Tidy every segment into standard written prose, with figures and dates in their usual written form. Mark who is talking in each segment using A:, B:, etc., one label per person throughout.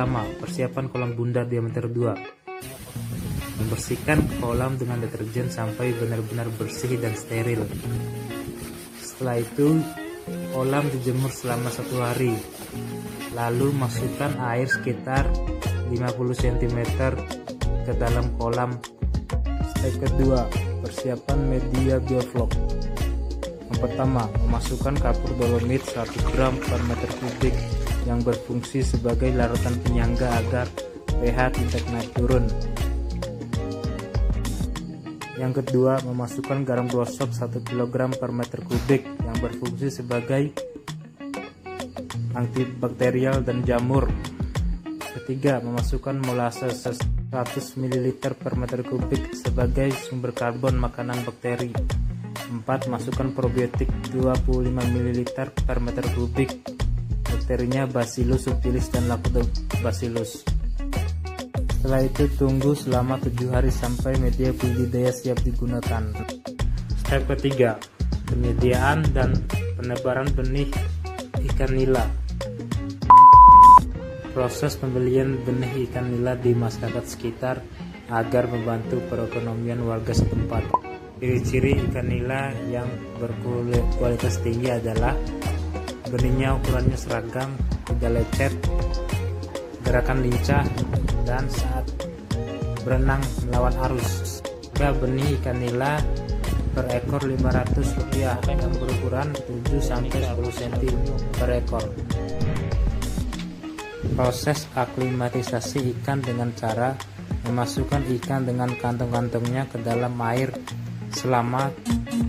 A: pertama, persiapan kolam bundar diameter 2. Membersihkan kolam dengan deterjen sampai benar-benar bersih dan steril. Setelah itu, kolam dijemur selama 1 hari. Lalu masukkan air sekitar 50 cm ke dalam kolam. Step kedua, persiapan media bioflok. Yang pertama, memasukkan kapur dolomit 1 gram per meter kubik yang berfungsi sebagai larutan penyangga agar pH tidak naik turun. Yang kedua, memasukkan garam gosok 1 kg per meter kubik yang berfungsi sebagai antibakterial dan jamur. Ketiga, memasukkan molasses 100 ml per meter kubik sebagai sumber karbon makanan bakteri. 4. Masukkan probiotik 25 ml per meter kubik. Bakterinya Bacillus subtilis dan Lactobacillus. Setelah itu tunggu selama 7 hari sampai media budidaya siap digunakan. Step ketiga, penyediaan dan penebaran benih ikan nila. Proses pembelian benih ikan nila di masyarakat sekitar agar membantu perekonomian warga setempat. Ciri-ciri ikan nila yang berkualitas tinggi adalah benihnya ukurannya seragam, tidak lecet, gerakan lincah, dan saat berenang melawan arus. Harga benih ikan nila per ekor Rp500 yang berukuran 7-10 cm per ekor. Proses aklimatisasi ikan dengan cara memasukkan ikan dengan kantong-kantongnya ke dalam air selama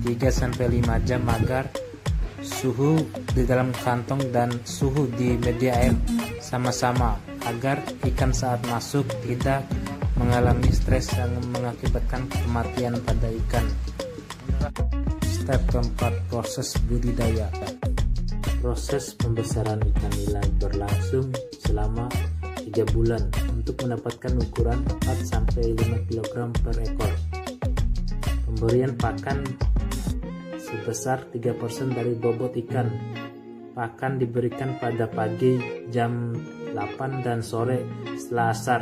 A: 3-5 jam agar suhu di dalam kantong dan suhu di media air sama-sama, agar ikan saat masuk tidak mengalami stres yang mengakibatkan kematian pada ikan. Step keempat, proses budidaya. Proses pembesaran ikan nila berlangsung selama 3 bulan untuk mendapatkan ukuran 4-5 kg per ekor. Pemberian pakan sebesar 3% dari bobot ikan. Pakan diberikan pada pagi jam 8 dan sore setelah asar.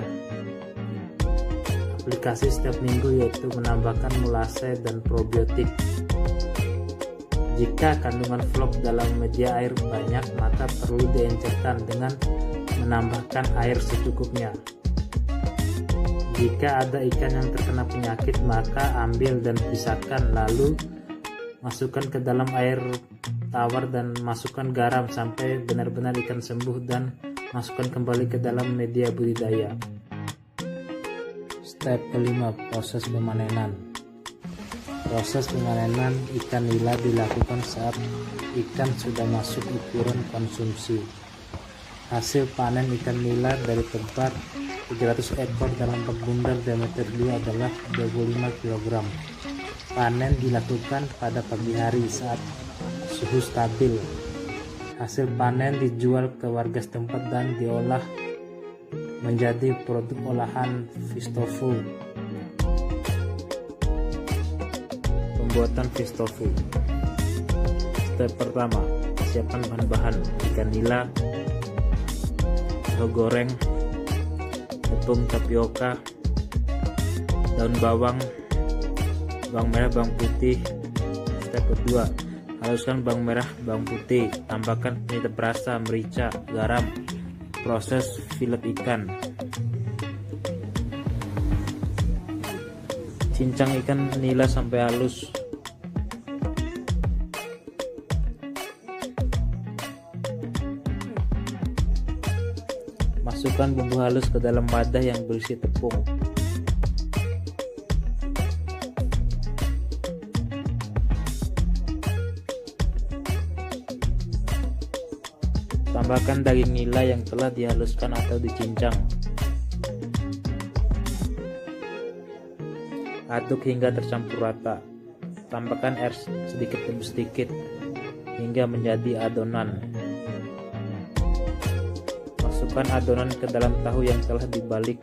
A: Aplikasi setiap minggu yaitu menambahkan molasses dan probiotik. Jika kandungan flok dalam media air banyak, maka perlu diencerkan dengan menambahkan air secukupnya. Jika ada ikan yang terkena penyakit, maka ambil dan pisahkan, lalu masukkan ke dalam air tawar dan masukkan garam sampai benar-benar ikan sembuh dan masukkan kembali ke dalam media budidaya. Step kelima, proses pemanenan. Proses pemanenan ikan nila dilakukan saat ikan sudah masuk ukuran konsumsi. Hasil panen ikan nila dari tebar 300 ekor dalam bak bundar diameter 2 adalah 25 kg. Panen dilakukan pada pagi hari saat suhu stabil. Hasil panen dijual ke warga setempat dan diolah menjadi produk olahan fish tofu. Pembuatan fish tofu. Step pertama, persiapan bahan-bahan: ikan nila, tahu goreng, tepung tapioka, daun bawang, bawang merah, bawang putih. Step kedua, haluskan bawang merah, bawang putih, tambahkan penyedap rasa, merica, garam. Proses filet ikan. Cincang ikan nila sampai halus. Masukkan bumbu halus ke dalam wadah yang berisi tepung. Tambahkan daging nila yang telah dihaluskan atau dicincang. Aduk hingga tercampur rata. Tambahkan air sedikit demi sedikit hingga menjadi adonan. Masukkan adonan ke dalam tahu yang telah dibalik.